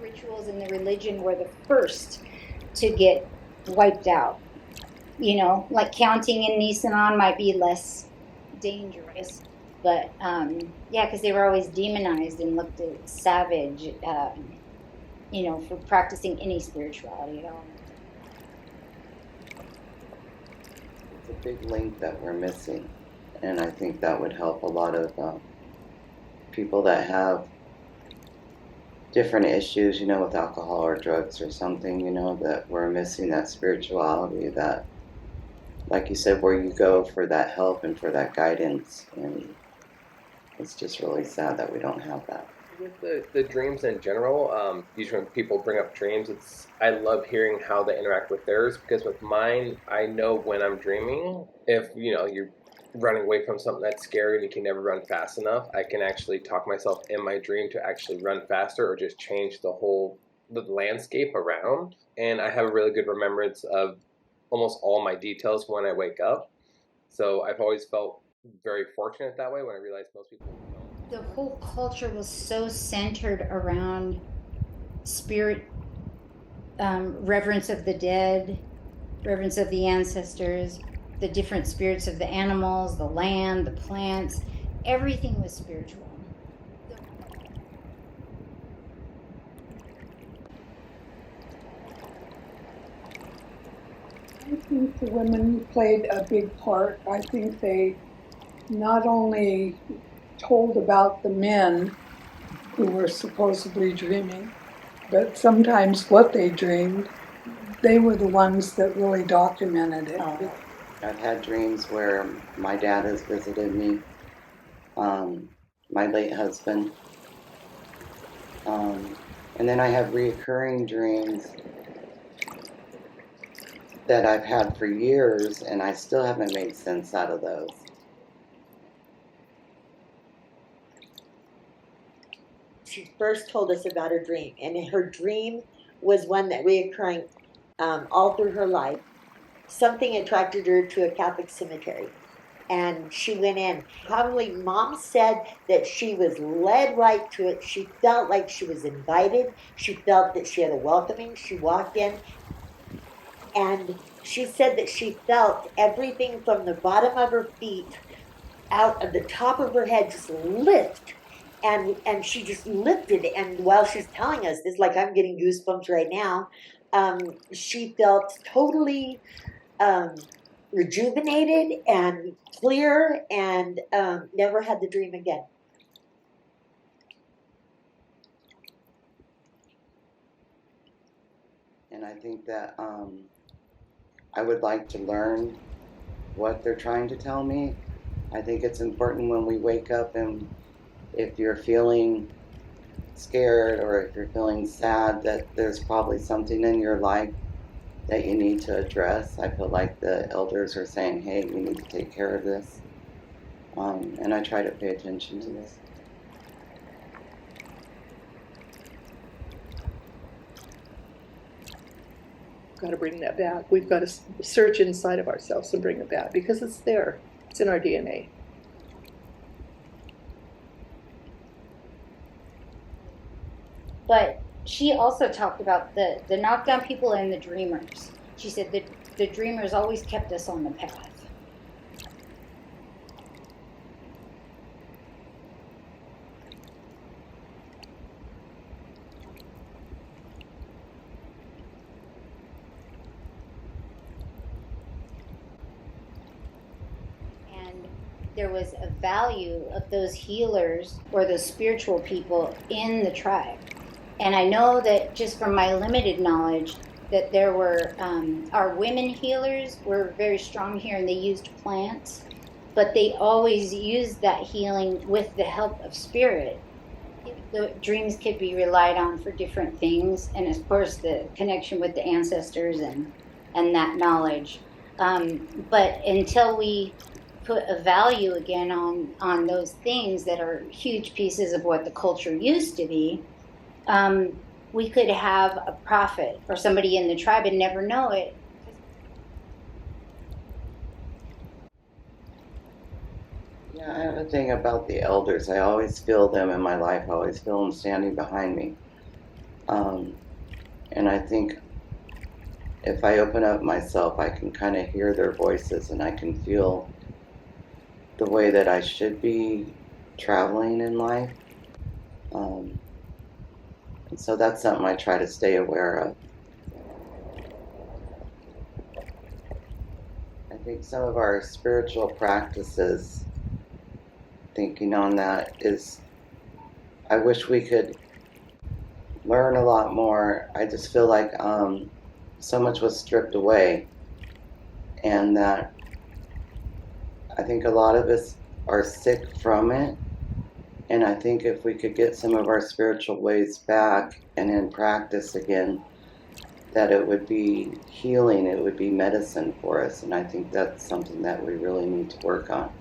rituals in the religion were the first to get wiped out. You know, like counting in Nisenan might be less dangerous, but yeah, because they were always demonized and looked at savage, you know, for practicing any spirituality at all. It's a big link that we're missing, and I think that would help a lot of people that have different issues, you know, with alcohol or drugs or something, you know, that we're missing that spirituality, that, like you said, where you go for that help and for that guidance. And it's just really sad that we don't have that. With the dreams in general, usually when people bring up dreams, I love hearing how they interact with theirs, because with mine, I know when I'm dreaming. If you know you're running away from something that's scary and you can never run fast enough, I can actually talk myself in my dream to actually run faster or just change the landscape around. And I have a really good remembrance of almost all my details when I wake up. So I've always felt very fortunate that way when I realized most people don't. The whole culture was so centered around spirit, reverence of the dead, reverence of the ancestors, the different spirits of the animals, the land, the plants. Everything was spiritual. I think the women played a big part. I think they not only told about the men who were supposedly dreaming, but sometimes what they dreamed, they were the ones that really documented it. I've had dreams where my dad has visited me, my late husband, and then I have reoccurring dreams that I've had for years, and I still haven't made sense out of those. She first told us about her dream, and her dream was one that reoccurring all through her life. Something attracted her to a Catholic cemetery, and she went in. Probably Mom said that she was led right to it. She felt like she was invited. She felt that she had a welcoming. She walked in, and she said that she felt everything from the bottom of her feet out of the top of her head just lift. And she just lifted, and while she's telling us this, like I'm getting goosebumps right now, she felt totally rejuvenated and clear, and never had the dream again. And I think that I would like to learn what they're trying to tell me. I think it's important when we wake up, and if you're feeling scared or if you're feeling sad, that there's probably something in your life that you need to address. I feel like the elders are saying, hey, you need to take care of this. And I try to pay attention to this. Got to bring that back. We've got to search inside of ourselves and bring it back, because it's there. It's in our DNA. But she also talked about the knockdown people and the dreamers. She said that the dreamers always kept us on the path. And there was a value of those healers or those spiritual people in the tribe. And I know that just from my limited knowledge that there were, our women healers were very strong here, and they used plants, but they always used that healing with the help of spirit. The dreams could be relied on for different things, and of course the connection with the ancestors and that knowledge. But until we put a value again on those things that are huge pieces of what the culture used to be, we could have a prophet or somebody in the tribe and never know it. Yeah, I have a thing about the elders. I always feel them in my life. I always feel them standing behind me. And I think if I open up myself, I can kind of hear their voices and I can feel the way that I should be traveling in life. And so that's something I try to stay aware of. I think some of our spiritual practices, thinking on that, is I wish we could learn a lot more. I just feel like so much was stripped away, and that I think a lot of us are sick from it. And I think if we could get some of our spiritual ways back and in practice again, that it would be healing, it would be medicine for us. And I think that's something that we really need to work on.